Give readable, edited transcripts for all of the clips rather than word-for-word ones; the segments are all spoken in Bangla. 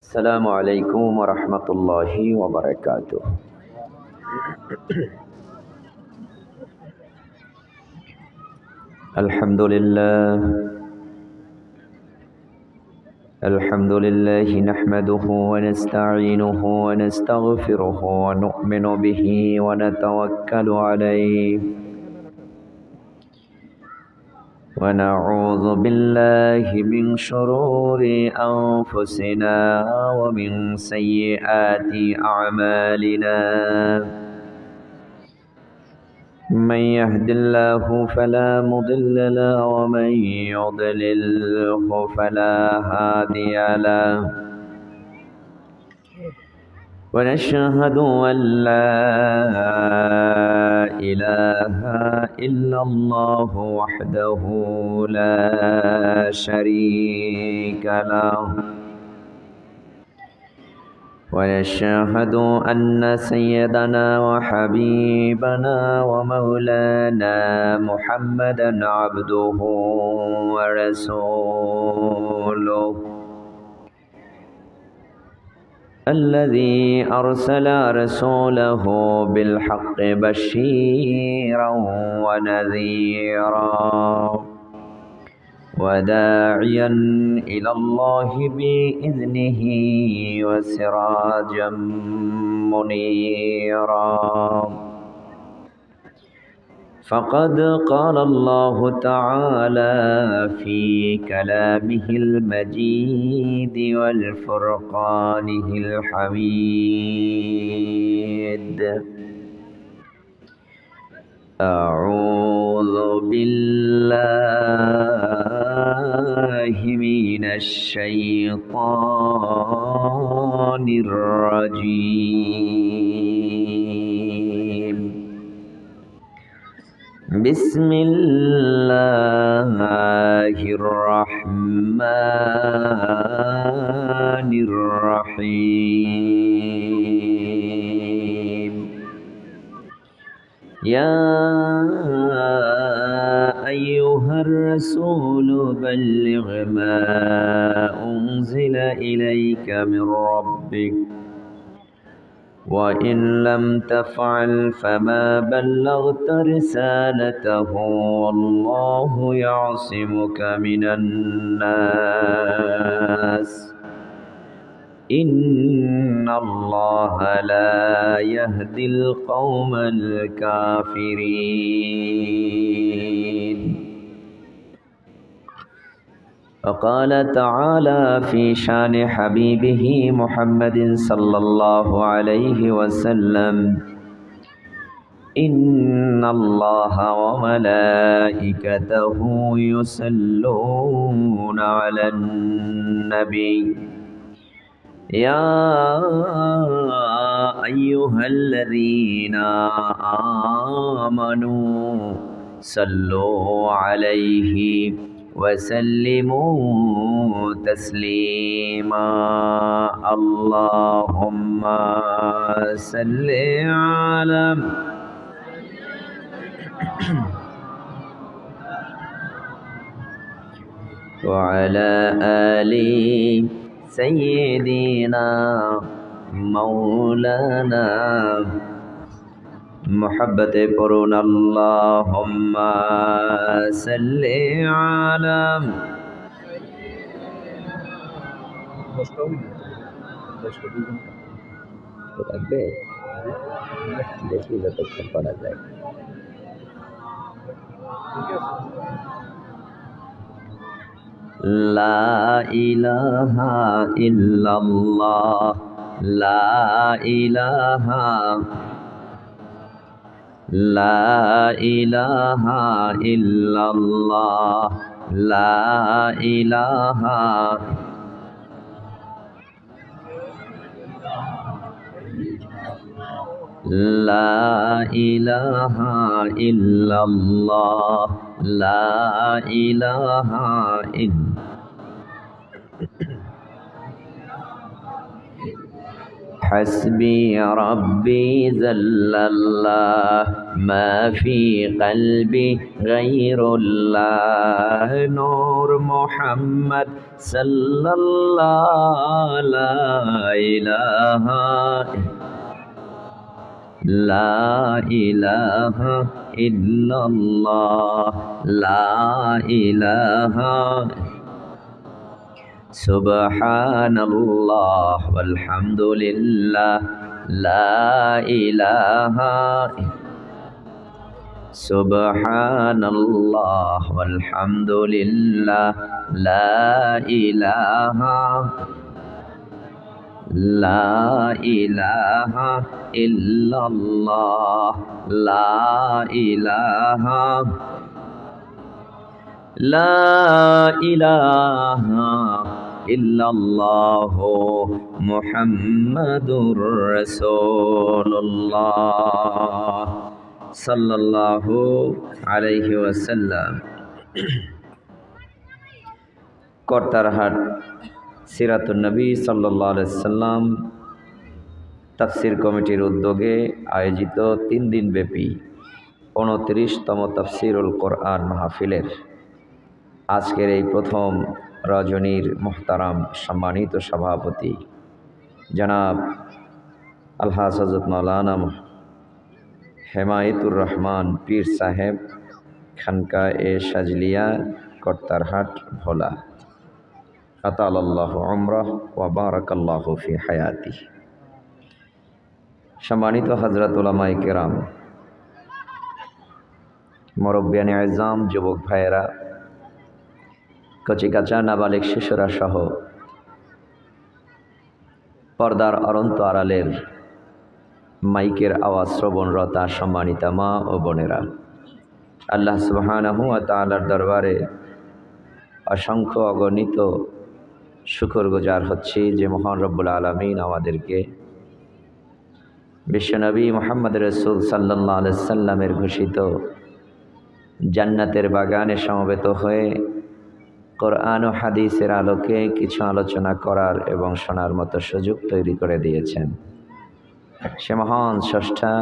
السلام عليكم ورحمة الله وبركاته. الحمد لله نحمده ونستعينه ونستغفره ونؤمن به ونتوكل عليه ونعوذ بالله من شرور أنفسنا ومن سيئات أعمالنا. من يهد الله فلا مضل له ومن يضلله فلا هادي له. ونشهد أن لا إله إلا الله وحده لا شريك له. ونشهد أن سيدنا وحبيبنا ومولانا محمدا عبده ورسوله الذي أرسل رسوله بالحق بشيرا ونذيرا وداعيا إلى الله بإذنه وسراجا منيرا. فقد قال الله تعالى في كلامه المجيد والفرقانه الحميد: أعوذ بالله من الشيطان الرجيم. بسم الله الرحمن الرحيم. يا أيها الرسول بلغ ما أنزل إليك من ربك وإن لم تفعل فما بلغت رسالته والله يعصمك من الناس إن الله لا يهدي القوم الكافرين. وقال تعالى في شان حبيبه محمد صلى الله عليه وسلم: إن الله وملائكته يصلون على النبي يا أيها الذين آمنوا صلوا عليه وسلموا تسليما. اللهم صل على وعلى آل سيدنا مولانا محبت پرون اللهم صل على দেখি যতক্ষণ করা যায়। লা ইলাহা ইল্লাল্লাহ লা ইলাহা লা ইলাহা ইল্লাল্লাহ লা ইলাহা লা ইলাহা ইল্লাল্লাহ লা ইলাহা حسبي ربي جل الله ما في قلبي غير الله نور محمد صلى الله لا إله إلا الله لا إله سبحان الله والحمد لله لا إله سبحان الله والحمد لله لا إله إلا الله لا إله إلا الله محمد رسول الله সাল্লাল্লাহু আলাইহি ওয়াসাল্লাম। কর্তারহাট সিরাতুন নবী সাল্লাল্লাহু আলাইহি সাল্লাম তাফসীর কমিটির উদ্যোগে আয়োজিত 3 দিনব্যাপী 29তম তাফসীরুল কোরআন মাহফিলের আজকের এই প্রথম রজনীর মুহতারাম সম্মানিত সভাপতি জনাব আলহাজ হযরত মাওলানা হেমায়েতুর রহমান পীর সাহেব খানকা এ সাজলিয়া কর্তারহাট ভোলা আতালাল্লাহু উমরাহ ওয়া বারাকাল্লাহু ফি হায়াতি। সম্মানিত হযরত উলামায়ে কেরাম, মুরব্বিয়ানে আযম, যুবক ভাইয়েরা, কচিকাঁচা নাবালিগ শিশুরা সহ পর্দার অরন্ত আড়ালের মাইকের আওয়াজ শ্রবণরতা সম্মানিতা মা ও বোনেরা, আল্লাহ সুবহানাহু ওয়া তাআলার দরবারে অসংখ্য অগণিত শুকরগুজার হচ্ছি যে মহান রব্বুল আলামিন আমাদেরকে বিশ্বনবী মুহাম্মদ রাসূল সাল্লাল্লাহু আলাইহি সাল্লামের ঘোষিত জান্নাতের বাগানে সমবেত হয়ে কোরআন ও হাদিসের আলোকে কিছু আলোচনা করার এবং শোনার মতো সুযোগ তৈরি করে দিয়েছেন। সে মহান স্রষ্টা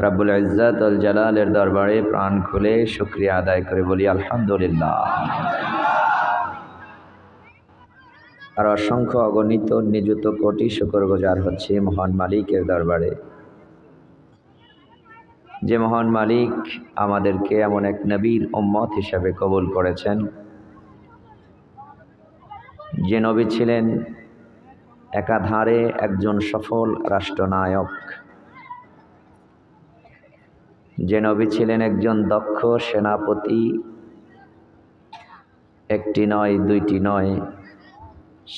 রব্বুল ইজ্জত ওয়াল জালালের দরবারে প্রাণ খুলে শুকরিয়া আদায় করে বলি আলহামদুলিল্লাহ। আর অসংখ্য অগণিত নিযুত কোটি শুকরগুজার হচ্ছে মহান মালিকের দরবারে, যে মহান মালিক আমাদেরকে এমন এক নবীর উম্মত হিসাবে কবুল করেছেন, যে নবী ছিলেন একাধারে একজন সফল রাষ্ট্রনায়ক, যে নবী ছিলেন একজন দক্ষ সেনাপতি, একটি নয় দুইটি নয়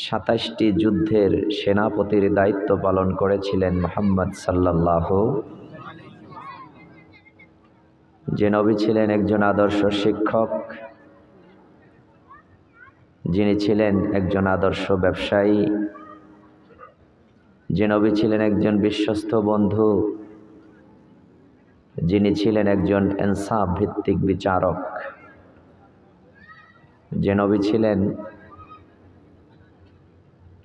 27টি যুদ্ধের সেনাপতির দায়িত্ব পালন করেছিলেন মুহাম্মদ সাল্লাল্লাহু। যে নবী ছিলেন একজন আদর্শ শিক্ষক, যিনি ছিলেন একজন আদর্শ ব্যবসায়ী, যে নবী ছিলেন একজন বিশ্বস্ত বন্ধু, যিনি ছিলেন একজন ইনসাফ ভিত্তিক বিচারক, যে নবী ছিলেন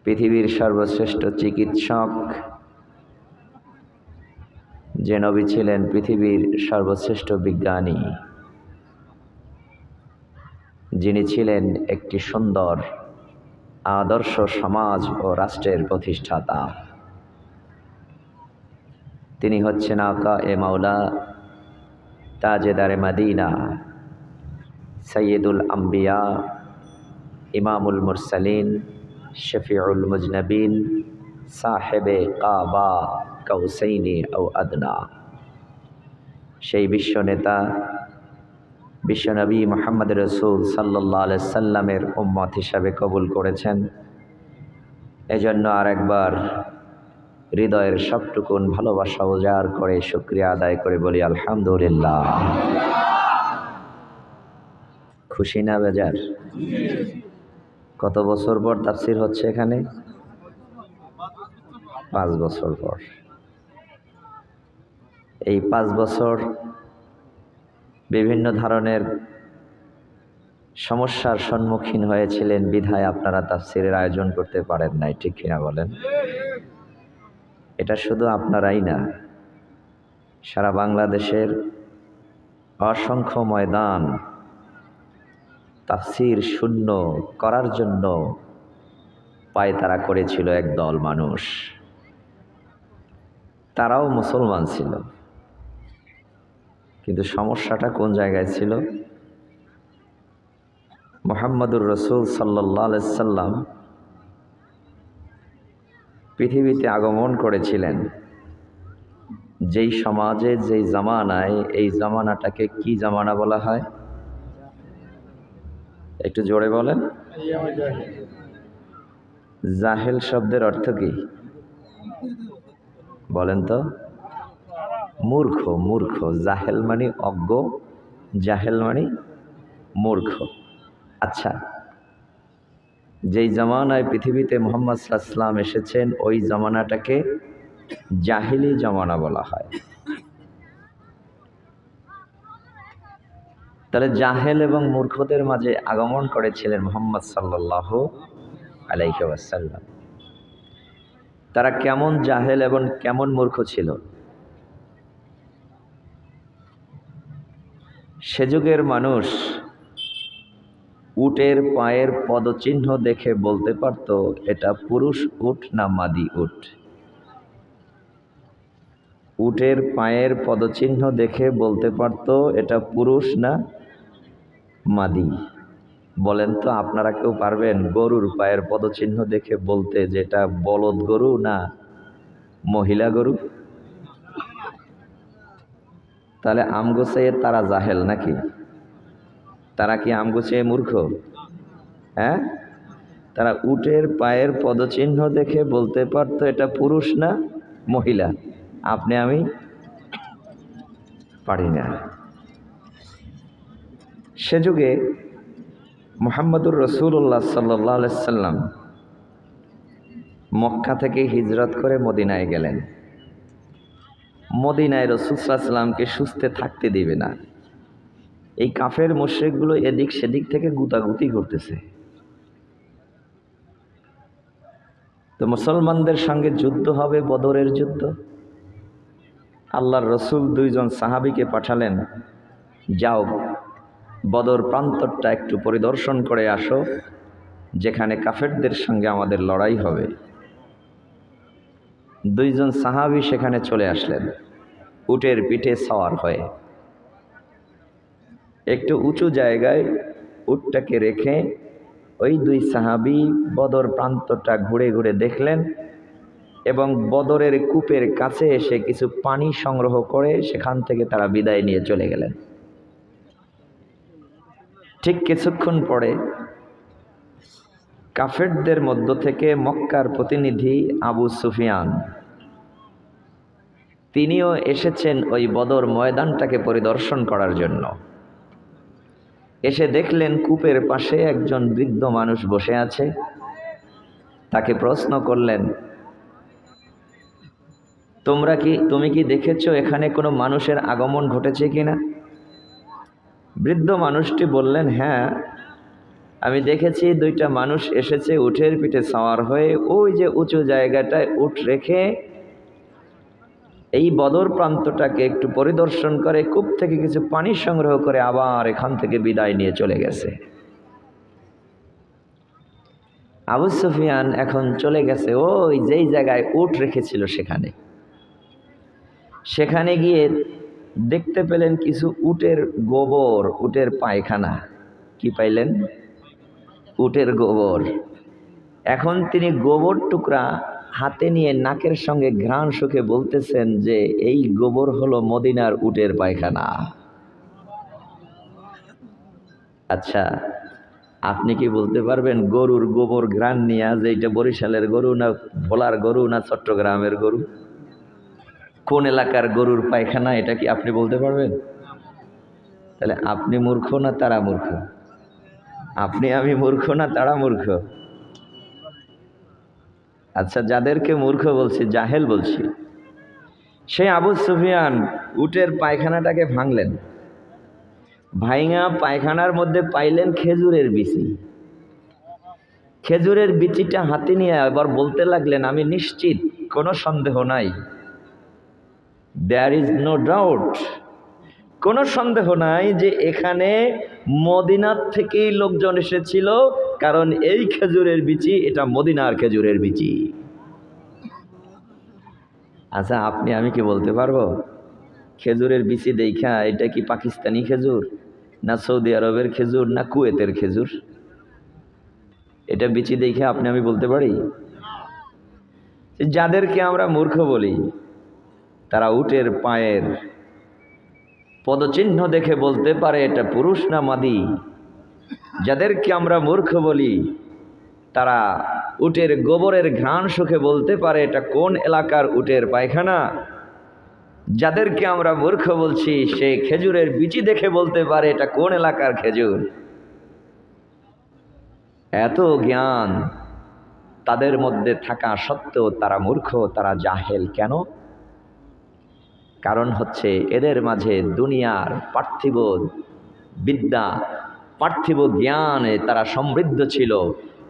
পৃথিবীর সর্বশ্রেষ্ঠ চিকিৎসক, যে নবী ছিলেন পৃথিবীর সর্বশ্রেষ্ঠ বিজ্ঞানী, যিনি ছিলেন একটি সুন্দর আদর্শ সমাজ ও রাষ্ট্রের প্রতিষ্ঠাতা। তিনি হচ্ছেন আকা এ মাওলা, তাজেদারে মদিনা, সৈয়দুল আম্বিয়া, ইমামুল মুরসালিন, শফিউল মুজনবিন, সাহেবে কাবা কাউসাইনি ও আদনা। সেই বিশ্ব নেতা বিশ্বনবী মুহাম্মদ রাসূল সাল্লাল্লাহু আলাইহি সাল্লামের উম্মত হিসাবে কবুল করেছেন। এজন্য আরেকবার হৃদয়ের সবটুকুন ভালোবাসা উজাড় করে শুকরিয়া আদায় করে বলি আলহামদুলিল্লাহ। খুশি না বেজার? কত বছর পর তাফসীর হচ্ছে এখানে? 5 বছর পর। এই 5 বছর বিভিন্ন ধরনের সমস্যার সম্মুখীন হয়েছিলেন বিধায় আপনারা তাফসীরের আয়োজন করতে পারেন নাই, ঠিক কিনা বলেন? এটা শুধু আপনারাই না, সারা বাংলাদেশের অসংখ্য ময়দান তাফসীর শূন্য করার জন্য পায়তারা করেছিল একদল মানুষ। তারাও মুসলমান ছিল, কিন্তু সমস্যাটা কোন জায়গায় ছিল? মুহাম্মদুর রাসূল সাল্লাল্লাহু আলাইহি সাল্লাম পৃথিবীতে আগমন করেছিলেন যেই সমাজে, যেই জামানায়, এই জামানাটাকে কি জামানা বলা হয়? একটু জোরে বলেন। জাহেল শব্দের অর্থ কি বলেন তো? মূর্খ। মূর্খ, জাহেল মানে অজ্ঞ, জাহেল মানে মূর্খ। আচ্ছা, যেই জামানায় পৃথিবীতে মুহাম্মদ সাল্লাল্লাহু আলাইহি ওয়াসাল্লাম এসেছেন ওই জামানাটাকে জাহিলি জামানা বলা হয়। তাহলে জাহেল এবং মূর্খদের মাঝে আগমন করেছিলেন মুহাম্মদ সাল্লাল্লাহু আলাইহি ওয়াসাল্লাম। তারা কেমন জাহেল এবং কেমন মূর্খ ছিল? সে যুগের মানুষ উটের পায়ের পদচিহ্ন দেখে বলতে পারত এটা পুরুষ উট না মাদি উট। উটের পায়ের পদচিহ্ন দেখে বলতে পারত এটা পুরুষ না মাদি। বলেন তো, আপনারা কেউ পারবেন গরুর পায়ের পদচিহ্ন দেখে বলতে যে এটা বলদ গরু না মহিলা গরু? তাহলে আমগোছে তারা জাহেল নাকি? তারা কি আমগোছে মূর্খ? হ্যাঁ, তারা উটের পায়ের পদচিহ্ন দেখে বলতে পারতো এটা পুরুষ না মহিলা। আপনি আমি পারি না। সে যুগে মুহাম্মদুর রাসূলুল্লাহ সাল্লাল্লাহু আলাইহি সাল্লাম মক্কা থেকে হিজরত করে মদিনায় গেলেন। মদিনায় রাসূল সাল্লাল্লাহু আলাইহি সাল্লামকে সুস্থে থাকতে দিবে না। এই কাফের মুশরিকগুলো এদিক সেদিক থেকে গুতাগুতি করতেছে। তো মুসলমানদের সঙ্গে যুদ্ধ হবে, বদরের যুদ্ধ। আল্লাহর রসুল 2 জন সাহাবীকে পাঠালেন, যাও বদর প্রান্তরটা একটু পরিদর্শন করে আসো, যেখানে কাফেরদের সঙ্গে আমাদের লড়াই হবে। 2 জন সাহাবী সেখানে চলে আসলেন উটের পিঠে সওয়ার হয়ে। একটু উঁচু জায়গায় উটটাকে রেখে ওই 2 সাহাবী বদর প্রান্তটা ঘুরে ঘুরে দেখলেন এবং বদরের কূপের কাছে এসে কিছু পানি সংগ্রহ করে সেখান থেকে তারা বিদায় নিয়ে চলে গেলেন। ঠিক কিছুক্ষণ পরে কাফেরদের মধ্য থেকে মক্কার প্রতিনিধি আবু সুফিয়ান তিনিও এসেছেন ওই বদর ময়দানটাকে পরিদর্শন করার জন্য। এসে দেখলেন কূপের পাশে একজন বৃদ্ধ মানুষ বসে আছে। তাকে প্রশ্ন করলেন, তুমি কি দেখেছো এখানে কোনো মানুষের আগমন ঘটেছে কিনা? বৃদ্ধ মানুষটি বললেন, হ্যাঁ আমি দেখেছি 2টা মানুষ এসেছে উটের পিঠে সওয়ার হয়ে, ওই যে উঁচু জায়গাটায় উট রেখে এই বদর প্রান্তটাকে একটু পরিদর্শন করে কূপ থেকে কিছু পানি সংগ্রহ করে আবার এখান থেকে বিদায় নিয়ে চলে গেছে। আবু সুফিয়ান এখন চলে গেছে ওই যেই জায়গায় উট রেখেছিল সেখানে গিয়ে দেখতে পেলেন কিছু উটের গোবর, উটের পায়খানা। কি পাইলেন? উটের গোবর। এখন তিনি গোবর টুকরা হাতে নিয়ে নাকের সঙ্গে ঘ্রাণ শুকে বলতেছেন যে এই গোবর হলো মদিনার উটের পায়খানা। আচ্ছা, আপনি কি বলতে পারবেন গরুর গোবর ঘ্রাণ নিয়ে যে এটা বরিশালের গরু না ভোলার গরু না চট্টগ্রামের গরু, কোন এলাকার গরুর পায়খানা, এটা কি আপনি বলতে পারবেন? তাহলে আপনি মূর্খ না তারা মূর্খ? আপনি আমি মূর্খ না তারা মূর্খ? আচ্ছা, যাদেরকে মূর্খ বলছি, জাহেল বলছি, সেই আবু সুফিয়ান উটের পায়খানাটাকে ভাঙলেন। ভাইঙা পায়খানার মধ্যে পাইলেন খেজুরের বিচি। খেজুরের বিচিটা হাতে নিয়ে এবার বলতে লাগলেন, আমি নিশ্চিত, কোনো সন্দেহ নাই, দেয়ার ইজ নো ডাউট, কোনো সন্দেহ নাই যে এখানে মদিনার থেকেই লোকজন এসেছিল, কারণ এই খেজুরের বিচি এটা মদিনার খেজুরের বিচি। আচ্ছা, আপনি আমি কি বলতে পারবো খেজুরের বিচি দেখা এটা কি পাকিস্তানি খেজুর, না সৌদি আরবের খেজুর, না কুয়েতের খেজুর? এটা বিচি দেখে আপনি আমি বলতে পারি? যাদেরকে আমরা মূর্খ বলি তারা উটের পায়ের পদচিহ্ন দেখে বলতে পারে এটা পুরুষ না মাদি। যাদেরকে আমরা মূর্খ বলি তারা উটের গোবরের ঘ্রাণ শুকে বলতে পারে এটা কোন এলাকার উটের পায়খানা। যাদেরকে আমরা মূর্খ বলছি সে খেজুরের বিচি দেখে বলতে পারে এটা কোন এলাকার খেজুর। এত জ্ঞান তাদের মধ্যে থাকা সত্ত্বেও তারা মূর্খ, তারা জাহেল। কেন? কারণ হচ্ছে এদের মাঝে দুনিয়ার পার্থিব বিদ্যা, পার্থিব জ্ঞানে তারা সমৃদ্ধ ছিল,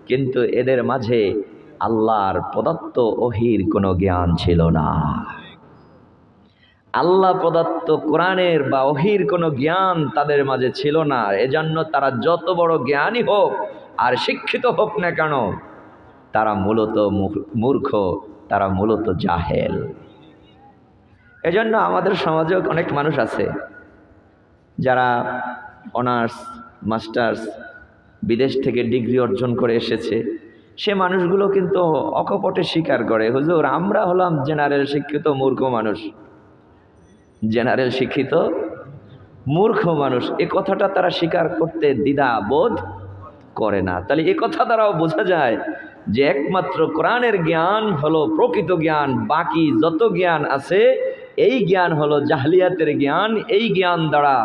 কিন্তু এদের মাঝে আল্লাহর প্রদত্ত ওহীর কোনো জ্ঞান ছিল না। আল্লাহ প্রদত্ত কোরআনের বা ওহীর কোনো জ্ঞান তাদের মাঝে ছিল না। এজন্য তারা যত বড় জ্ঞানী হোক আর শিক্ষিত হোক না কেন, তারা মূলত মূর্খ, তারা মূলত জাহেল। এজন্য আমাদের সমাজে অনেক মানুষ আছে যারা অনার্স, মাস্টার্স, বিদেশ থেকে ডিগ্রি অর্জন করে এসেছে। সে মানুষগুলো কিন্তু অকপটে স্বীকার করে, হুজুর আমরা হলাম জেনারেল শিক্ষিত মূর্খ মানুষ। জেনারেল শিক্ষিত মূর্খ মানুষ, এ কথাটা তারা স্বীকার করতে দ্বিধা বোধ করে না। তাহলে এ কথা দ্বারাও বোঝা যায় যে একমাত্র কোরআনের জ্ঞান হলো প্রকৃত জ্ঞান, বাকি যত জ্ঞান আছে এই জ্ঞান হলো জাহলিয়াতের জ্ঞান। এই জ্ঞান দ্বারা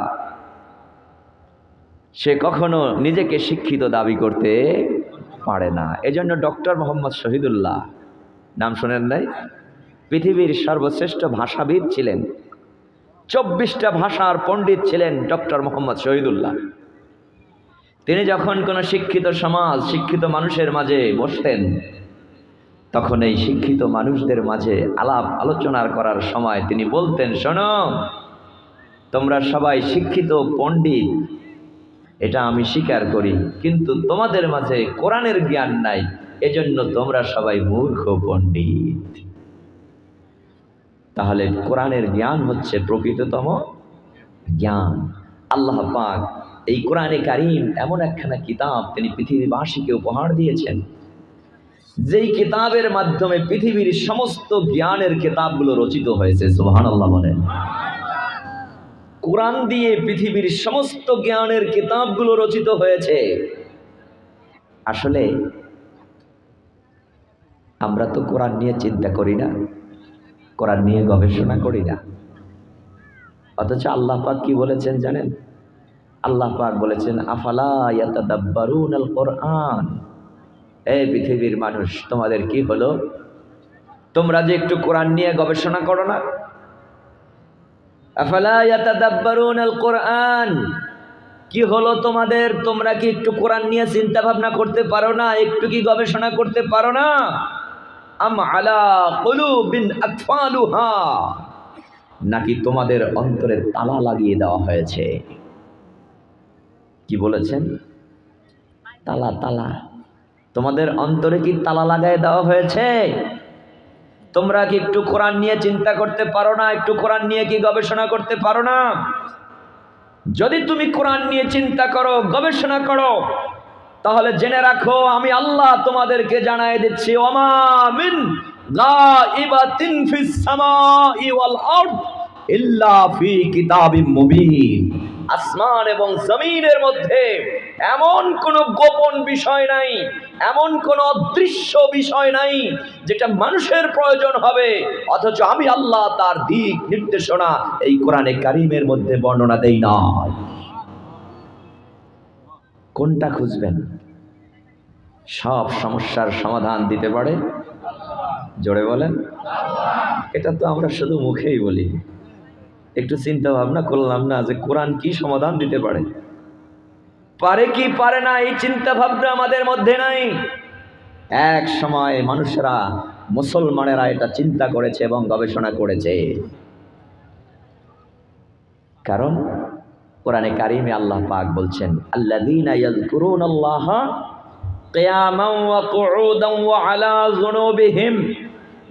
সে কখনো নিজেকে শিক্ষিত দাবি করতে পারে না। এজন্য ডক্টর মোহাম্মদ শহীদুল্লাহ, নাম শোনেন নাই? পৃথিবীর সর্বশ্রেষ্ঠ ভাষাবিদ ছিলেন, 24টা ভাষার পণ্ডিত ছিলেন ডক্টর মোহাম্মদ শহীদুল্লাহ। তিনি যখন কোনো শিক্ষিত সমাজ, শিক্ষিত মানুষের মাঝে বসতেন, তখন এই শিক্ষিত মানুষদের মাঝে আলাপ আলোচনার করার সময় তিনি বলতেন, শোনো, তোমরা সবাই শিক্ষিত পণ্ডিত, এটা আমি স্বীকার করি, কিন্তু তোমাদের মাঝে কোরআনের জ্ঞান নাই, এজন্য তোমরা সবাই মূর্খ পণ্ডিত। তাহলে কোরআনের জ্ঞান হচ্ছে প্রকৃততম জ্ঞান। আল্লাহ পাক এই কোরআনে কারীম এমন একখানা কিতাব তিনি পৃথিবীবাসীকে উপহার দিয়েছেন, যেই কিতাবের মাধ্যমে পৃথিবীর সমস্ত জ্ঞানের কিতাবগুলো রচিত হয়েছে। সুবহানাল্লাহ বলেন। কোরআন দিয়ে পৃথিবীর সমস্ত জ্ঞানের কিতাবগুলো রচিত হয়েছে। আসলে আমরা তো কোরআন নিয়ে চিন্তা করি না, কোরআন নিয়ে গবেষণা করি না, অথচ আল্লাহ পাক কি বলেছেন জানেন? আল্লাহ পাক বলেছেন, আফালা ইয়াতাদাব্বারুনাল কোরআন। এই পৃথিবীর মানুষ, তোমাদের কি হলো? তোমরা যে একটু কোরআন নিয়ে গবেষণা করো না? আফালা ইয়াতাদাব্বারুনাল কোরআন, কি হলো তোমাদের? তোমরা কি একটু কোরআন নিয়ে চিন্তা ভাবনা করতে পারো না? একটু কি গবেষণা করতে পারো না? আম আলা কুলুবিন আকফালুহা, নাকি তোমাদের অন্তরে তালা লাগিয়ে দেওয়া হয়েছে? কি বলেছেন? তালা, তালা। তোমাদের অন্তরে কি তালা লাগায় দেওয়া হয়েছে? তোমরা কি একটু কোরআন নিয়ে চিন্তা করতে পারো না? একটু কোরআন নিয়ে কি গবেষণা করতে পারো না? যদি তুমি কোরআন নিয়ে চিন্তা করো, গবেষণা করো, তাহলে জেনে রাখো আমি আল্লাহ তোমাদেরকে জানায় দিচ্ছি, ওমা মিন গাইবাতিন ফিস সামাই ওয়াল আরদ ইল্লা ফি কিতাবিম মুবিন। আসমান এবং জমিনের মধ্যে এমন কোনো গোপন বিষয় নাই, এমন কোনো অদৃশ্য বিষয় নাই যেটা মানুষের প্রয়োজন হবে, অথচ আমি আল্লাহ তার দিক নির্দেশনা এই কোরআনে কারীমের মধ্যে বর্ণনা দেই না। কোনটা খুঁজবেন? সব সমস্যার সমাধান দিতে পারে, জোরে বলেন। এটা তো আমরা শুধু মুখেই বলি, একটু চিন্তা ভাবনা করলাম না যে কোরআন কি সমাধান দিতে পারে? পারে কি পারে না এই চিন্তা ভাবনা আমাদের মধ্যে নাই। এক সময় মানুষেরা, মুসলমানেরা এটা চিন্তা করেছে এবং গবেষণা করেছে। কারণ কোরআনে কারিমে আল্লাহ পাক বলছেন, আল্লাযীনা ইয়াযকুরুনাল্লাহা কিয়ামান ওয়া কুউদান ওয়া আলা যুনুবিহিম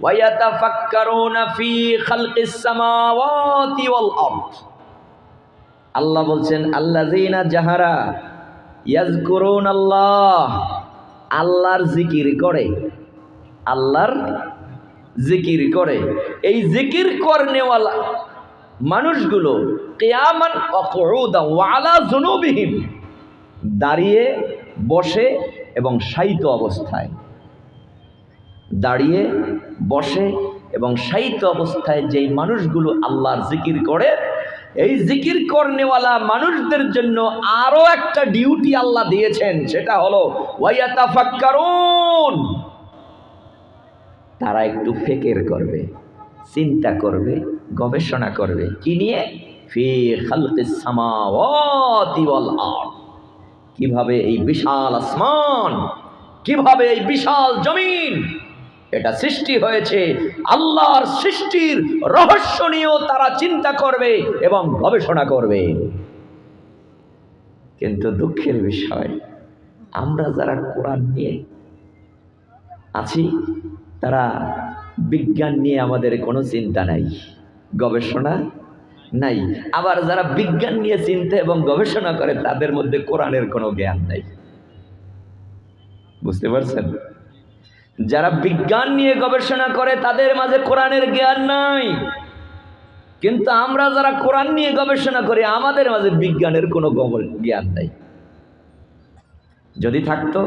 ওয়া ইয়াতাফাক্কারুনা ফি খালকিস সামাওয়াতি ওয়াল আরদ। আল্লাহ বলছেন, আল্লাযীনা যাহারা ইয়াযকুরুনাল্লাহ, আল্লাহর জিকির করে, আল্লাহর জিকির করে। এই জিকির করনেওয়ালা মানুষগুলো কিয়ামান ওয়া কুউদান ওয়া আলা যুনুবিহিম, দাঁড়িয়ে, বসে এবং শায়িত অবস্থায়, দাঁড়িয়ে, বসে এবং শায়িত অবস্থায় যেই মানুষগুলো আল্লাহর জিকির করে, এই জিকির করনেওয়ালা মানুষদের জন্য আরো একটা ডিউটি আল্লাহ দিয়েছেন, সেটা হলো ওয়া ইয়াতাফাক্কারুন, তারা একটু ফিকির করবে, চিন্তা করবে, গবেষণা করবে। কি নিয়ে? ফি খালকিস সামাওয়াতি ওয়াল আরদ, কিভাবে এই বিশাল আসমান, কিভাবে এই বিশাল জমিন এটা সৃষ্টি হয়েছে, আল্লাহর সৃষ্টির রহস্য নিয়েও তারা চিন্তা করবে এবং গবেষণা করবে। কিন্তু দুঃখের বিষয়, আমরা যারা কোরআন নিয়ে আছি, তারা বিজ্ঞান নিয়ে আমাদের কোনো চিন্তা নাই, গবেষণা নাই। আবার যারা বিজ্ঞান নিয়ে চিন্তা এবং গবেষণা করে, তাদের মধ্যে কোরআনের কোনো জ্ঞান নাই। বুঝতে পারছেন? যারা বিজ্ঞান নিয়ে গবেষণা করে, তাদের মাঝে কোরআনের জ্ঞান নাই। কিন্তু আমরা যারা কোরআন নিয়ে গবেষণা করি, আমাদের মাঝে বিজ্ঞানের কোনো জ্ঞান নাই। যদি থাকতো,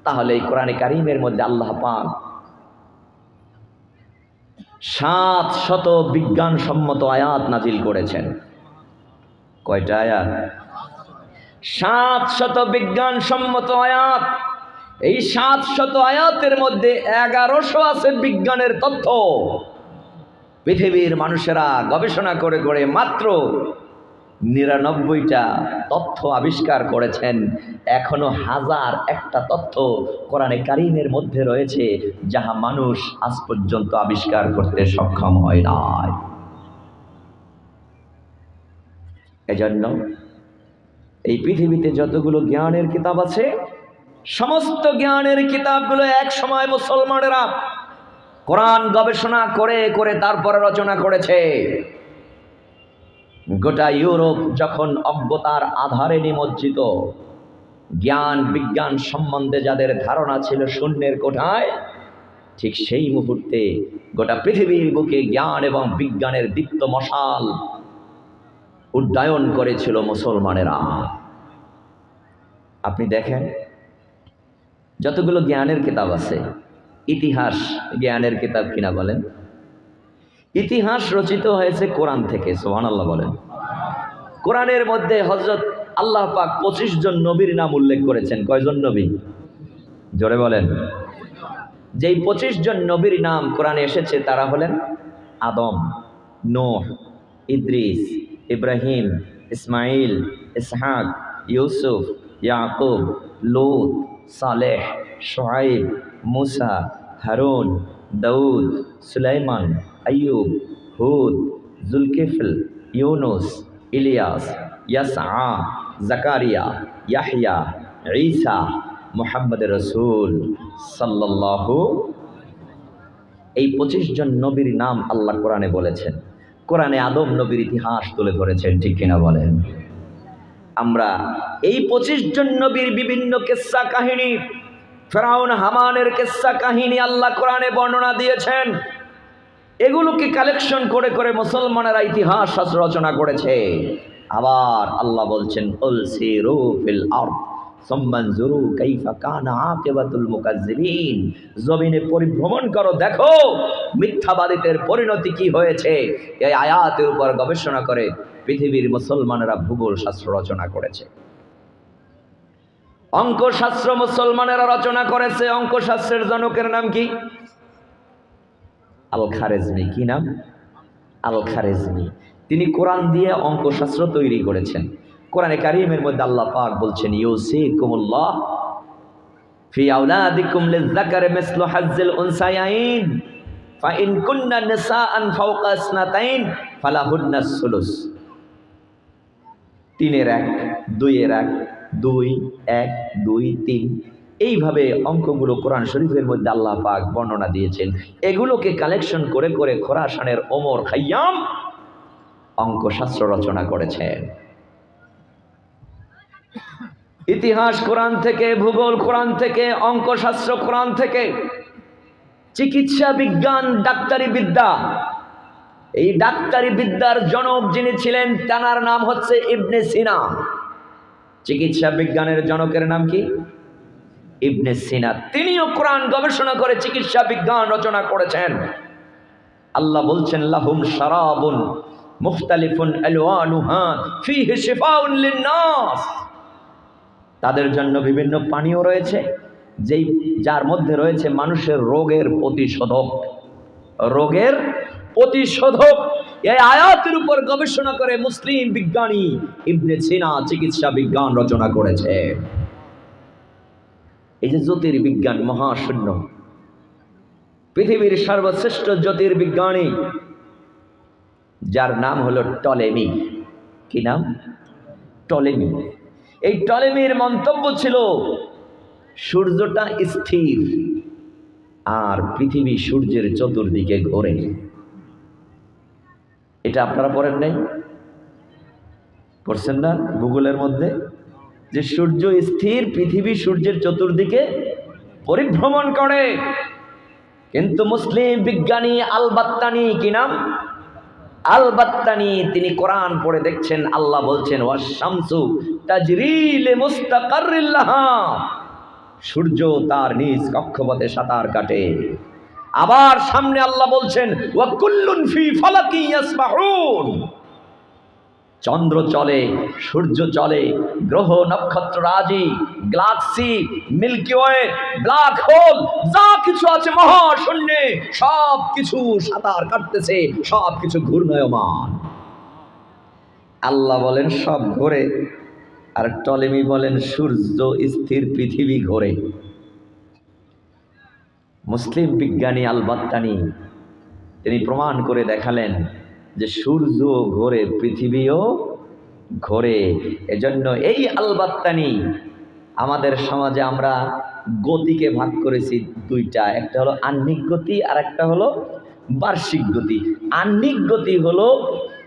তাহলে এই কোরআনে কারিমের মধ্যে আল্লাহ পাক 700 বিজ্ঞানসম্মত আয়াত নাজিল করেছেন। কয়টা আয়াত? 700 বিজ্ঞানসম্মত আয়াত। এই 700 আয়াতের মধ্যে 1100 আছে বিজ্ঞানের তথ্য। পৃথিবীর মানুষেরা গবেষণা করে করে মাত্র 99টা তথ্য আবিষ্কার করেছেন। এখনো 1001টা তথ্য কোরআনে কারিমের মধ্যে রয়েছে, যাহা মানুষ আজ পর্যন্ত আবিষ্কার করতে সক্ষম হয় নাই। এজন্য এই পৃথিবীতে যতগুলো জ্ঞানের কিতাব আছে, সমস্ত জ্ঞানের কিতাবগুলো এক সময় মুসলমানেরা কোরআন গবেষণা করে করে তারপরে রচনা করেছে। গোটা ইউরোপ যখন অজ্ঞতার আধারে নিমজ্জিত, জ্ঞান বিজ্ঞান সম্বন্ধে যাদের ধারণা ছিল শূন্যের কোঠায়, ঠিক সেই মুহূর্তে গোটা পৃথিবীর বুকে জ্ঞান এবং বিজ্ঞানের দীপ্ত মশাল উড্ডয়ন করেছিল মুসলমানেরা। আপনি দেখেন, যতগুলো জ্ঞানের কিতাব আছে, ইতিহাস জ্ঞানের কিতাব কিনা বলেন? ইতিহাস রচিত হয়েছে কোরআন থেকে। সুবহানাল্লাহ বলেন। কোরআনের মধ্যে হযরত আল্লাহ পাক 25 জন নবীর নাম উল্লেখ করেছেন। কয়জন নবী? জোরে বলেন। যেই 25 জন নবীর নাম কোরআনে এসেছে, তারা হলেন আদম, নূহ, ইদ্রিস, ইব্রাহিম, ইসমাইল, ইসহাক, ইউসুফ, ইয়াকুব, লূত, সালেহ, শুআইব, মুসা, হারুন, দাউদ, সুলাইমান, আইয়ুব, হুদ, জুলকিফল, ইউনুস, ইলিয়াস, ইয়াসআ, জাকারিয়া, ইয়াহইয়া, ঈসা, মুহাম্মদ রাসূল সাল্লাল্লাহু। এই 25 জন নবীর নাম আল্লাহ কোরআনে বলেছেন। কোরআনে আদম নবীর ইতিহাস তুলে ধরেছেন, ঠিক কিনা বলেন? আমরা এই 25 জন নবীর বিভিন্ন কিস্সা কাহিনী, ফেরাউন হামানের কিস্সা কাহিনী আল্লাহ কোরআনে বর্ণনা দিয়েছেন। এগুলোকে কালেকশন করে করে মুসলমানেরা ইতিহাস রচনা করেছে। আবার আল্লাহ বলছেন, কুল সিরু ফিল আরদ সুম্মা নজুরু কাইফা কানা আকিবাতুল মুকাজ্জিবিন। জমিনে পরিভ্রমণ করো, দেখো মিথ্যাবাদীদের পরিণতি কি হয়েছে। এই আয়াতের উপর গবেষণা করে পৃথিবীর মুসলমানেরা ভূগোল শাস্ত্র রচনা করেছে। অঙ্কশাস্ত্র মুসলমানেরা রচনা করেছে। অঙ্কশাস্ত্রের জনকের নাম কি? আল খারেজমি। কি নাম? আল খারেজমি। তিনি কোরআন দিয়ে অঙ্কশাস্ত্র তৈরি করেছেন। কোরআনে কারিমের মধ্যে আল্লাহ পাক বলছেন, ইউসিকুমুল্লাহ ফি আওলাদিকুম লিযযাকারি মিসলু হাজ্জিল উনসায়াইন ফা ইন কুননা নিসাআন ফাওকা ইসনাতাইন ফালাহুন্নাস সুলুস। 3-এর 1, 2-এর 1, 2, 1, 2, 3, এইভাবে অঙ্কগুলো কোরআন শরীফের মধ্যে আল্লাহ পাক বর্ণনা দিয়েছেন। এগুলোকে কালেকশন করে করে খোরাসানের ওমর খাইয়াম অঙ্কশাস্ত্র রচনা করেছেন। ইতিহাস কোরআন থেকে, ভূগোল কোরআন থেকে, অঙ্কশাস্ত্র কোরআন থেকে, চিকিৎসা বিজ্ঞান, ডাক্তারি বিদ্যা, এই ডাক্তারি বিদ্যার জনক যিনি ছিলেন তার নাম হচ্ছে ইবনে সিনা। চিকিৎসা বিজ্ঞানের জনকের নাম কি? ইবনে সিনা। তিনিও কোরআন গবেষণা করে চিকিৎসা বিজ্ঞান রচনা করেছেন। আল্লাহ বলছেন লাহুম শারাবুন মুখতালিফুন আলওয়ানুহা ফীহি শিফাউন লিন-নাস, তাদের জন্য বিভিন্ন পানীয় রয়েছে যার মধ্যে রয়েছে মানুষের রোগের প্রতিষেধক। রোগের প্রতিষেধক। এই আয়াতের উপর গবেষণা করে মুসলিম বিজ্ঞানী ইবনে সিনা চিকিৎসা বিজ্ঞান রচনা করেছে। এই যে জ্যোতির্বিজ্ঞান, মহাশূন্য, পৃথিবীর সর্বশ্রেষ্ঠ জ্যোতির্বিজ্ঞানী যার নাম হলো টলেমি। কি নাম? টলেমি। এই টলেমির মন্তব্য ছিল সূর্যটা স্থির আর পৃথিবী সূর্যের চতুর্দিকে ঘোরে। এটা আপনারা পড়েন নাই? পড়ছেন না ভূগোলের মধ্যে যে সূর্য স্থির, পৃথিবী সূর্যের চতুর্দিকে পরিভ্রমণ করে। কিন্তু মুসলিম বিজ্ঞানী আল-বাত্তানি, কি নাম? আল-বাত্তানি, তিনি কোরআন পড়ে দেখছেন আল্লাহ বলছেন ওয়াশ-শামসু তাজরি লিমুস্তাকাররিল লাহা, সূর্য তার নিজ কক্ষপথে সাঁতার কাটে। আবার সামনে আল্লাহ বলছেন ওয়া কুল্লুন ফি ফালাকি ইয়াসবাহুন, চন্দ্র চলে, সূর্য চলে, গ্রহ নক্ষত্র রাজি, galaxy, Milky Way, black hole, যা কিছু আছে মহাশূন্যে সব কিছু সাঁতার কাটতেছে, সব কিছু ঘূর্ণায়মান। আল্লাহ বলেন সব ঘোরে, আর টলেমি বলেন সূর্য স্থির, পৃথিবী ঘোরে। মুসলিম বিজ্ঞানী আল-বাত্তানি তিনি প্রমাণ করে দেখালেন যে সূর্য ঘোরে, পৃথিবীও ঘোরে। এজন্য এই আল-বাত্তানি, আমাদের সমাজে আমরা গতিকে ভাগ করেছি দুইটা, একটা হলো আহ্নিক গতি আর একটা হলো বার্ষিক গতি। আহ্নিক গতি হলো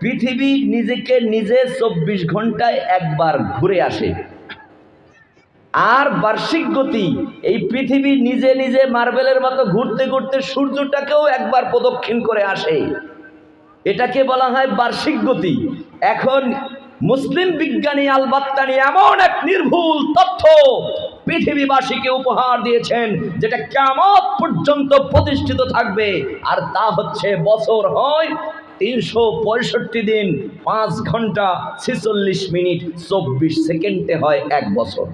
পৃথিবী নিজেকে নিজে 24 ঘন্টায় একবার ঘুরে আসে, আর বার্ষিক গতি এই পৃথিবী নিজে নিজে মার্বেলের মতো ঘুরতে ঘুরতে সূর্যটাকেও একবার প্রদক্ষিণ করে আসে। এটাকে বলা হয় বার্ষিক গতি। এখন মুসলিম বিজ্ঞানী আল-বাত্তানি এমন এক নির্ভুল তথ্য পৃথিবীবাসীকে উপহার দিয়েছেন যেটা কিয়ামত পর্যন্ত প্রতিষ্ঠিত থাকবে, আর তা হচ্ছে বছর হয় 365 দিন, 5 ঘন্টা 46 মিনিট 24 সেকেন্ডে হয় এক বছর।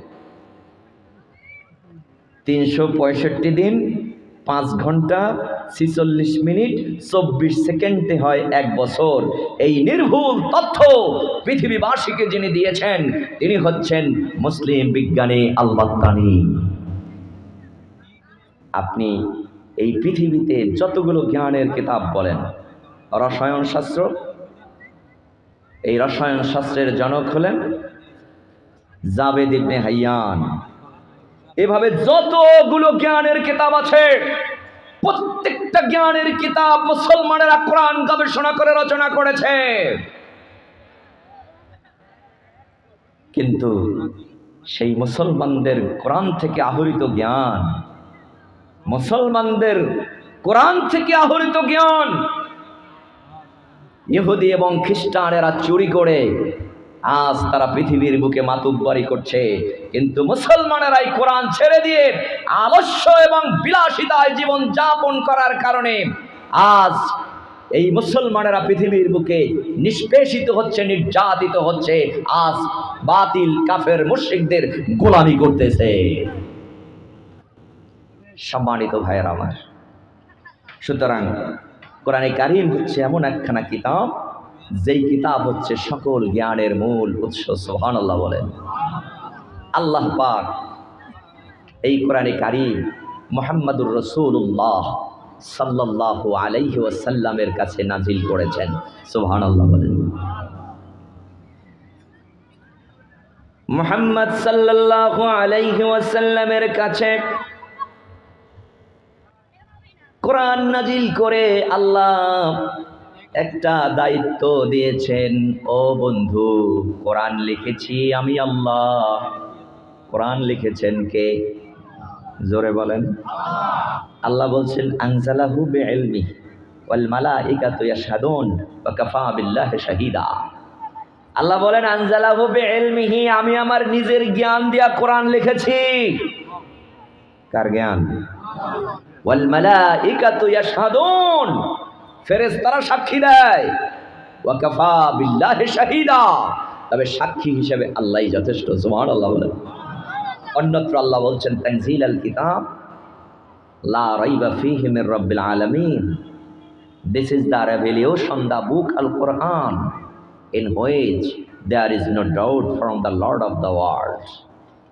365 দিন, 5 ঘন্টা 46 মিনিট 24 সেকেন্ডে হয় এক বছর। এই নির্ভুল তথ্য পৃথিবীবাসীকে যিনি দিয়েছেন তিনি হচ্ছেন মুসলিম বিজ্ঞানী আল-বাত্তানি। আপনি এই পৃথিবীতে যতগুলো জ্ঞানের কিতাব বলেন, রসায়ন শাস্ত্র, এই রসায়ন শাস্ত্রের জনক হলেন জাবেদ ইবনে হাইয়ান। এভাবে যতগুলো জ্ঞানের কিতাব আছে, প্রত্যেকটা জ্ঞানের কিতাব মুসলমানেরা কোরআন গবেষণা করে রচনা করেছে। কিন্তু সেই মুসলমানদের কোরআন থেকে আহরিত জ্ঞান, মুসলমানদের কোরআন থেকে আহরিত জ্ঞান ইহুদি এবং খ্রিস্টানেরা চুরি করে আজ তারা পৃথিবীর বুকে মাতুব্বরি করছে। কিন্তু মুসলমানেরা এই কোরআন ছেড়ে দিয়ে আলস্য এবং বিলাসিতায় জীবন যাপন করার কারণে আজ এই মুসলমানেরা পৃথিবীর বুকে নিষ্পেষিত হচ্ছে, নির্যাতিত হচ্ছে, আজ বাতিল কাফের মুশরিকদের গোলামি করতেছে। সম্মানিত ভাইয়েরা আমার, সুতরাং কোরআনে কারীম হচ্ছে এমন একখানা কিতাব যেই কিতাব হচ্ছে সকল জ্ঞানের মূল উৎস। সুবহানাল্লাহ বলেন। আল্লাহ পাক এই কোরআনে কারীম মুহাম্মাদুর রাসূলুল্লাহ সাল্লাল্লাহু আলাইহি ওয়াসাল্লামের কাছে নাজিল করেছেন। সুবহানাল্লাহ বলেন। মুহাম্মদ সাল্লাল্লাহু আলাইহি ওয়াসাল্লামের কাছে কোরআন নাজিল করে আল্লাহ একটা দায়িত্ব দিয়েছেন। ও বন্ধু, কোরআন লিখেছি আমি আল্লাহ। কোরআন লিখেছেন কে? জোরে বলেন। আল্লাহ বলছেন আনজালাহু বিইলমিহি ওয়াল মালাইকাতু ইয়াশহাদুন ওয়া কাফা বিল্লাহি শাহীদা। আল্লাহ বলেন আনজালাহু বিইলমিহি, আমি আমার নিজের জ্ঞান দিয়া কোরআন লিখেছি। কার জ্ঞান? ওয়াল মালাইকাতু ইয়াশহাদুন, ফেরেশতারা সাক্ষী দেয়। ওয়া কাফা বিল্লাহি শাহীদা, তবে সাক্ষী হিসেবে আল্লাহই যথেষ্ট। সুবহানাল্লাহ বলেন। অন্যত্র আল্লাহ বলছেন তানজিলাল কিতাব লা রাইবা ফীহি মির রাব্বিল আলামিন, this is the revelation, the book Al Quran, in which there is no doubt from the Lord of the world.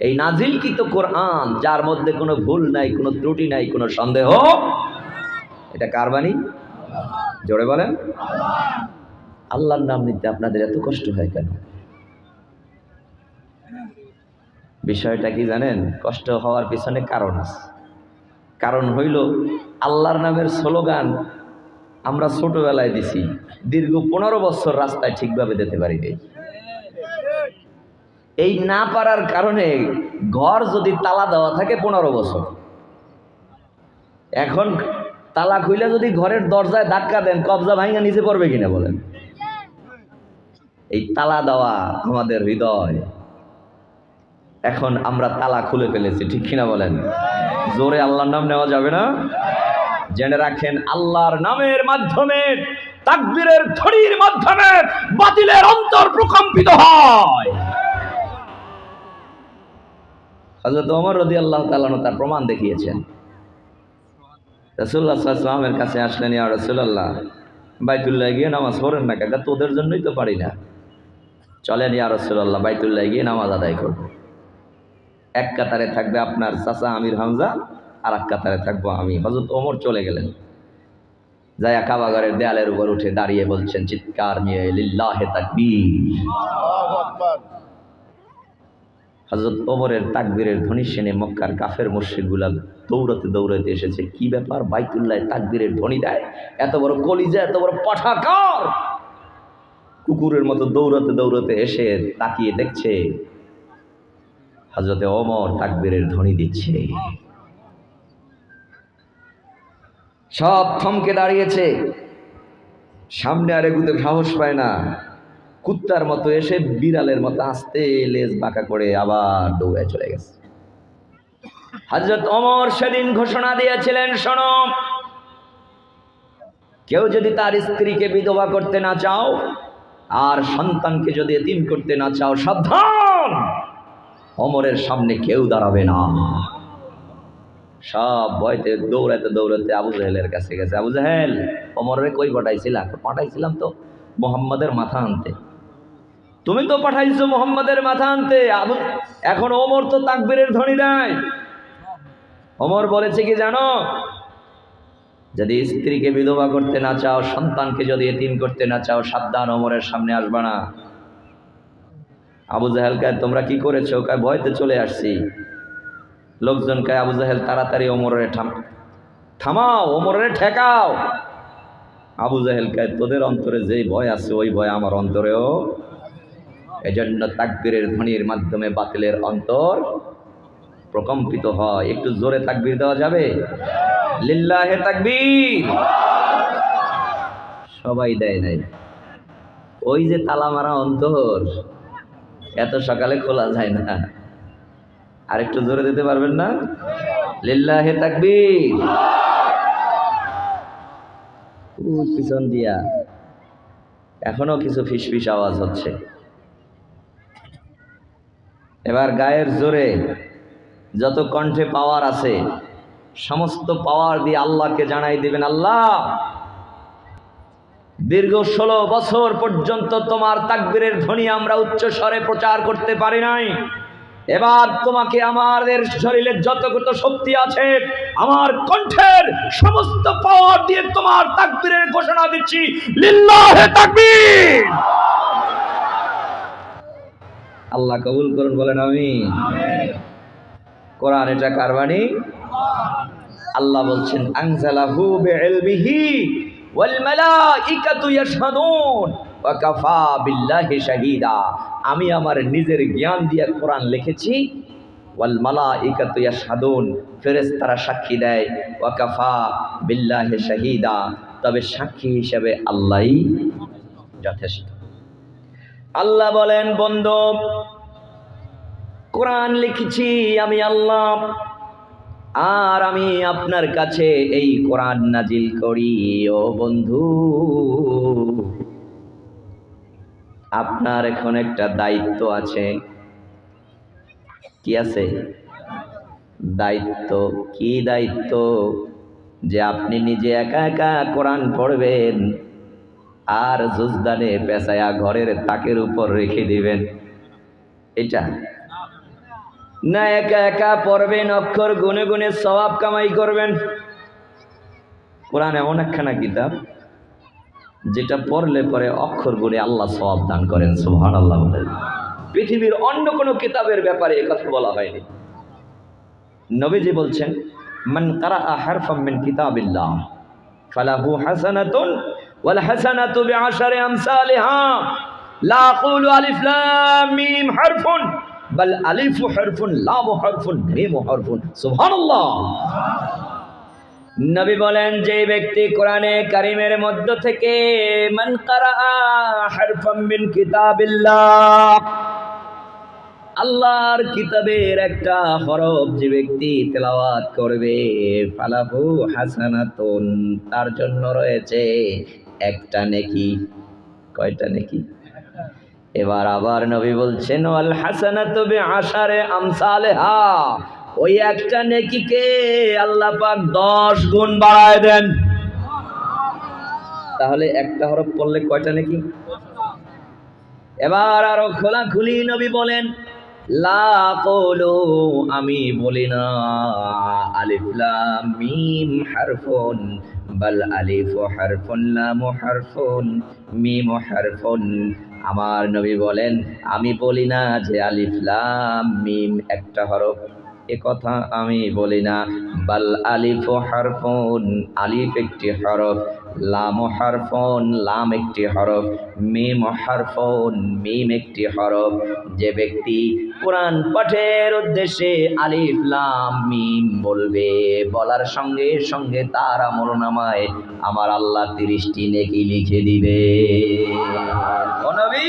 এই নাজিলকৃত কোরআন, যার মধ্যে কোনো ভুল নাই, কোনো ত্রুটি নাই, কোনো সন্দেহ। এটা কার বাণী? জোরে বলেন। আল্লাহর নাম নিতে আপনাদের এত কষ্ট হয় কেন? বিষয়টা কি জানেন? কষ্ট হওয়ার পিছনে কারণ আছে। কারণ হইল আল্লাহর নামের স্লোগান আমরা ছোটবেলায় দিছি, দীর্ঘ 15 বছর রাস্তায় ঠিকভাবে দিতে পারি নাই। এই না পারার কারণে ঘর যদি তালা দেওয়া থাকে 15 বছর, এখন তালা খুইলে যদি ঘরের দরজায় ধাক্কা দেন, কবজা ভাঙা নিচে পড়বে কিনা বলেন? এই তালা দেওয়া আমাদের হৃদয়। এখন আমরা তালা খুলে ফেলেছি, ঠিক কিনা বলেন? জোরে আল্লাহর নাম নেওয়া যাবে না? জেনে রাখেন, আল্লাহর নামের মাধ্যমে, তাকবীরের ধ্বনির মাধ্যমে বাতিলের অন্তর প্রকম্পিত হয়। হযরত ওমর রাদিয়াল্লাহু তাআলা তার প্রমাণ দেখিয়েছেন। রাসূলুল্লাহ সাল্লাল্লাহু আলাইহি ওয়াসাল্লামের কাছে আসলেন, ইয়া রাসূলুল্লাহ, বাইতুল্লাহ গিয়ে নামাজ পড়েন না? কাকা, তোদের জন্যই তো পারি না। চলেন ইয়া রাসূলুল্লাহ, বাইতুল্লাহ গিয়ে নামাজ আদায় করব। এক কাতারে থাকবে আপনার চাচা আমির হামজা, আর এক কাতারে থাকবো আমি। হযরত ওমর চলে গেলেন, যায়া কাবা ঘরের দেয়ালের উপর উঠে দাঁড়িয়ে বলছেন চিৎকার নিয়ে, লিল্লাহি তাকবীর। হযরত ওমরের তাকবীরের ধ্বনি শুনে মক্কার কাফের মুশরিকগুলা দৌড়াতে দৌড়াতে এসেছে। কি ব্যাপার, বাইতুল্লাহ তাকবীরের ধ্বনি দেয়? এত বড় কলিজা, এত বড় পাঠাকার। কুকুরের মতো দৌড়াতে দৌড়াতে এসে তাকিয়ে দেখছে হযরত ওমর তাকবীরের ধ্বনি দিচ্ছে। সব থমকে দাঁড়িয়েছে, সামনে আর এগুতে সাহস পায় না। কুত্তার মতো এসে বিড়ালের মতো আস্তে লেজ বাঁকা করে আবার দৌড়ায় চলে গেছে। হযরত ওমর সেদিন ঘোষণা দিয়েছিলেন, শোনো, কেউ যদি তার স্ত্রীকে বিধবা করতে না চাও, আর সন্তানকে যদি এতিম করতে না চাও, সাবধান, ওমরের সামনে কেউ দাঁড়াবে না। সব ভয়তে দৌড়াতে দৌড়াতে আবু জাহেলের কাছে গেছে। আবু জাহেল, ওমরের কই পাঠাইছিলা? পাঠাইছিলাম তো মুহাম্মাদের মাথা আনতে। তুমি তো পাঠাইছো মুহাম্মাদের মাথা আনতে, এখন ওমর তো তাকবীরের ধ্বনি দেয়। ওমর বলেছে কি জানো? যদি স্ত্রীকে বিধবা করতে না চাও, সন্তানকে যদি এতিম করতে না চাও, সাবধান, ওমরের সামনে আসবা না। আবু জাহেল কয়, তোমরা কি করেছো? কয়, ভয়তে চলে আসছি। লোকজন কয়, আবু জাহেল তাড়াতাড়ি ওমরের থামাও, ওমরের ঠেকাও। আবু জাহেল কয়, তোদের অন্তরে যেই ভয় আছে ওই ভয় আমার অন্তরেও। এজন্য তাকবীরের ধ্বনির মাধ্যমে বাতিলের অন্তর প্রকম্পিত হয়। একটু জোরে তাকবীর দেওয়া যাবে? লিল্লাহি তাকবীর। সবাই দেয় নাই। ওই যে তালা মারা অন্তর, এত সকালে খোলা যায় না। আর একটু জোরে দিতে পারবেন না? লিল্লাহি তাকবীর। পিছন দিয়া এখনো কিছু ফিসফিস আওয়াজ হচ্ছে। এবার গায়ের জোরে যত কণ্ঠে পাওয়ার আছে সমস্ত পাওয়ার দিয়ে আল্লাহকে জানাই দিবেন, আল্লাহ, দীর্ঘ 16 বছর পর্যন্ত তোমার তাকবীরের ধ্বনি আমরা উচ্চ স্বরে প্রচার করতে পারি নাই। এবার তোমাকে আমাদের শরীরের যতগুলো শক্তি আছে, আমার কণ্ঠের সমস্ত পাওয়ার দিয়ে তোমার তাকবীরের ঘোষণা দিচ্ছি, লিল্লাহি তাকবীর। আল্লাহ কবুল করুন, বলেন আমিন। কোরআন এটা কার বাণী? আল্লাহ বলছেন আনজালাহু বিইলমিহি ওয়াল মালাইকাতু ইয়াশহাদুন ওয়া কাফা বিল্লাহি শাহীদা। আমি আমার নিজের জ্ঞান দিয়ে কোরআন লিখেছি। ওয়াল মালাইকাতু ইয়াশহাদুন, ফেরেশতারা সাক্ষী দেয়। ওয়া কাফা বিল্লাহি শাহীদা, তবে সাক্ষী হিসেবে আল্লাহই যথেষ্ট। আল্লাহ বলেন, বন্ধু কোরআন লিখেছি আমি আল্লাহ, আর আমি আপনার কাছে এই কোরআন নাজিল করি। ও বন্ধু, আপনার এখন একটা দায়িত্ব আছে। কি আছে? দায়িত্ব। কি দায়িত্ব? যে আপনি নিজে একা একা কোরআন পড়বেন আর জুজদানে পেঁচায়া ঘরের তাকের উপর রেখে দিবেন। এটা না, একা একা পড়বেন, অক্ষর গুনে গুনে সওয়াব কামাই করবেন। কোরআন এমন একখানা কিতাব যেটা পড়লে পরে অক্ষর গুনে আল্লাহ সওয়াব দান করেন। সুবহানাল্লাহ। পৃথিবীর অন্য কোনো কিতাবের ব্যাপারে একথা বলা হয়নি। নবীজি বলছেন, মান কারাআ হারফাম মিন কিতাবিল্লাহ ফালাহু হাসানাতুন ওয়াল হাসানাতু বিআশারি আমসালিহা লা আকুলু আলিফ লাম মিম হারফুন বাল আলিফু হারফুন লাম হারফুন মিম হারফুন। সুবহানাল্লাহ। নবী বলেন, যে ব্যক্তি কোরআনে কারিমের মধ্য থেকে মান কারাআ হারফাম মিন কিতাবিল্লাহ, আল্লাহর কিতাবের একটা হরফ যে ব্যক্তি তেলাওয়াত করবে, ফালাহু হাসানাতুন, তার জন্য রয়েছে একটা নেকি। কয়টা নেকি? এবার আবার নবী বলছেন, ওয়াল হাসানাতু বিআশারি আমসালিহা, ওই একটা নেকিকে আল্লাহ পাক 10 গুণ বাড়ায় দেন। তাহলে একটা হরফ পড়লে কয়টা নেকি? এবার আরো খোলাখুলি নবী বলেন, লা আকুলু, আমি বলি না আলিফ লাম মিম হারফুন বাল আলিফু হারফুন লাম হারফুন মিম হারফুন। আমার নবী বলেন, আমি বলি না যে আলিফ লাম মিম একটা হরফ, এ কথা আমি বলি না। বাল আলিফু হারফুন, আলিফ একটি হরফ, লাম হারফুন, লাম একটি হরফ, মিম হারফুন, মিম একটি হরফ। যে ব্যক্তি কোরআন পাঠের উদ্দেশ্যে আলিফ লাম মিম বলবে, বলার সঙ্গে সঙ্গে তার আমলনামায় আমার আল্লাহ 30টি নেকি লিখে দিবে। ও নবী,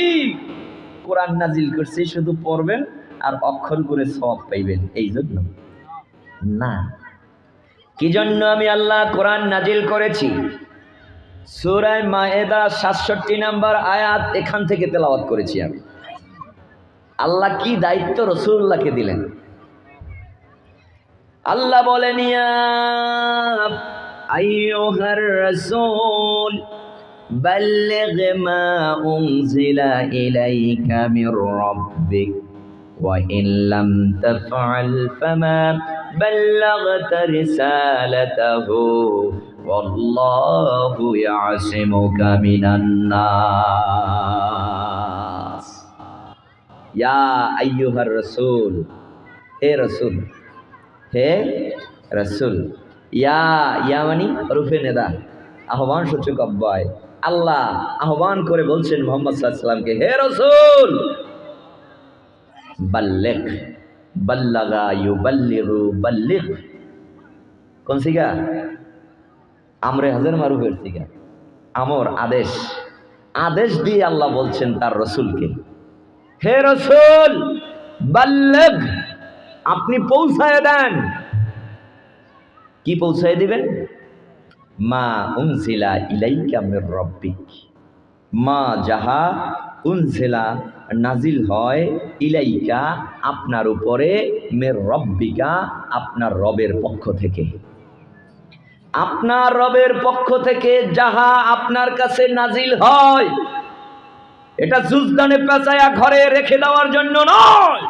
কোরআন নাজিল করছে শুধু পড়বেন আর অক্ষর করে সওয়াব পাইবেন এই জন্য না। কি জন্য আমি আল্লাহ কোরআন নাজিল করেছি? সূরা মায়েদা 67 নম্বর আয়াত এখান থেকে তেলাওয়াত করেছি আমি। আল্লাহ কি দায়িত্ব রাসূলুল্লাহকে দিলেন? আল্লাহ বলেন, ইয়া আইয়ুহার রাসূল বাল্লিগ মা উনজিলা ইলাইকা মির রাব্বিক ওয়া ইন লাম তাফআল ফামা বাল্লাগতা রিসালাতাহু ওয়াল্লাহু ইয়াসিমুকা মিনান নাস। ইয়া আইয়ুহার রাসূল, হে রাসূল, হে রাসূল। ইয়া ইয়া মানে রূপে নেদা, আহ্বান সূচক অব্যয়। আল্লাহ আহ্বান করে বলছেন মুহাম্মদ সাল্লাল্লাহু আলাইহি ওয়াসাল্লামকে, হে রাসূল, বাল্লিগ, বাল্লাগা ইউবাল্লিগু, বাল্লিগ কোন সিগা? আমরে হাজার মারুফের সিগা। আমর আদেশ, আদেশ দিয়ে আল্লাহ বলছেন তার রাসূলকে, হে রাসূল বাল্লিগ, আপনি পৌঁছায় দেন। কি পৌঁছায় দিবেন? মা উনজিলা ইলাইকা মির রাব্বিক, মা যাহা উনজিলা নাজিল হয়, ইলাইকা আপনার উপরে, মির রাব্বিকা আপনার রবের পক্ষ থেকে, আপনার রবের পক্ষ থেকে যাহা আপনার কাছে নাজিল হয়, এটা জুজদানে পেঁচায়া ঘরে রেখে দেওয়ার জন্য নয়,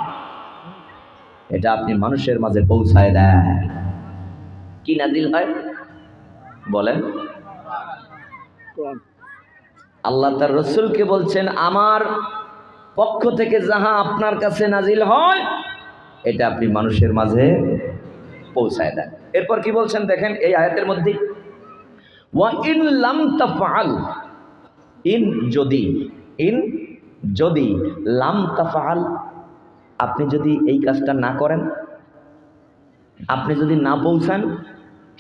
এটা আপনি মানুষের মাঝে পৌঁছায় দেন। কি নাজিল হয় বলেন? আল্লাহ তার রাসূলকে বলছেন, আমার পক্ষ থেকে যাহা আপনার কাছে নাজিল হয় এটা আপনি মানুষের মাঝে পৌঁছায় দেন। এরপর কি বলছেন দেখেন এই আয়াতের মধ্যে, ওয়া ইন লাম তাফআল, যদি লাম তাফআল, আপনি যদি এই কাজটা না করেন, আপনি যদি না পৌঁছান,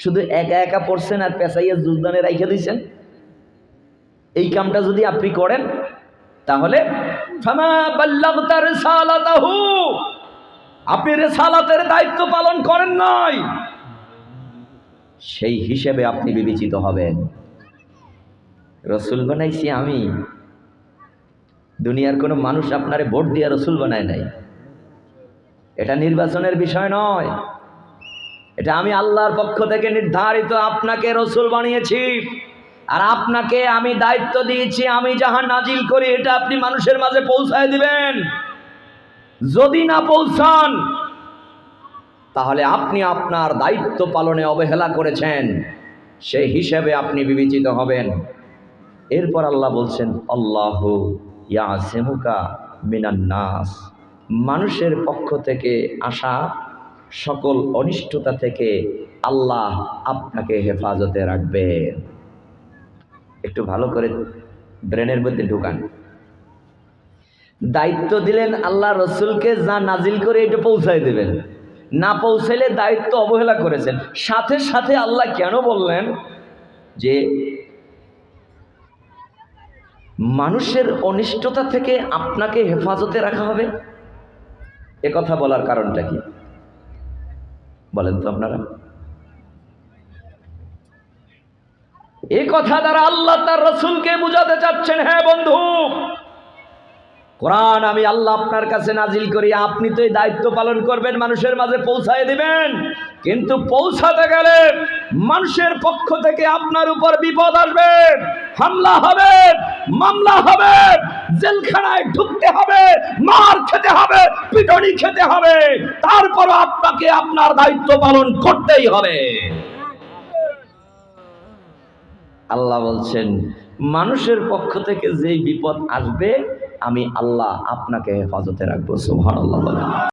শুধু একা একা পড়ছেন আর পেঁচাইয়া জুজদানে রাইখে দিয়েছেন, এই কামটা যদি আপনি করেন তাহলে ফামা বাল্লাগতা রিসালাতাহু, আপনি রিসালাতের দায়িত্ব পালন করেন নাই, সেই হিসেবে আপনি বিবেচিত হবেন। রসুল বানাইছি আমি, দুনিয়ার কোনো মানুষ আপনারে ভোট দিয়ে রসুল বানায় নাই। এটা নির্বাচনের বিষয় নয়, এটা আমি আল্লাহর পক্ষ থেকে নির্ধারিত আপনাকে রসুল বানিয়েছি, আর আপনাকে আমি দায়িত্ব দিয়েছি, আমি যাহা নাজিল করি এটা আপনি মানুষের মাঝে পৌঁছায় দিবেন। যদি না পৌঁছান তাহলে আপনি আপনার দায়িত্ব পালনে অবহেলা করেছেন, সেই হিসেবে আপনি বিবেচিত হবেন। এরপর আল্লাহ বলছেন, আল্লাহু ইয়াসিমুকা মিনান নাস, মানুষের পক্ষ থেকে আসা সকল অনিষ্টতা থেকে আল্লাহ আপনাকে হেফাজতে রাখবেন। একটু ভালো করে ব্রেনের মধ্যে ঢুকান। দায়িত্ব দিলেন আল্লাহ রসুলকে, যা নাজিল করে এটা পৌঁছায় দেবেন, না পৌঁছাইলে দায়িত্ব অবহেলা করেছেন। সাথে সাথে আল্লাহ কেন বললেন যে মানুষের অনিষ্টতা থেকে আপনাকে হেফাজতে রাখা হবে? এ কথা বলার কারণটা কি বলেন তো আপনারা? এই কথা দ্বারা আল্লাহ তার রসুলকে বুঝাতে চাচ্ছেন, হ্যাঁ বন্ধু, কোরআন আমি আল্লাহ আপনার কাছে নাজিল করি, আপনি তো এই দায়িত্ব পালন করবেন, মানুষের মাঝে পৌঁছায় দিবেন, কিন্তু পৌঁছাতে গেলে মানুষের পক্ষ থেকে আপনার উপর বিপদ আসবে, হামলা হবে, মামলা হবে, জেলখানায় ঢুকতে হবে, মার খেতে হবে, পিটনি খেতে হবে, তারপরও আপনাকে আপনার দায়িত্ব পালন করতেই হবে। আল্লাহ বলছেন মানুষের পক্ষ থেকে যেই বিপদ আসবে আমি আল্লাহ আপনাকে হেফাজতে রাখবো। সুবহানাল্লাহ।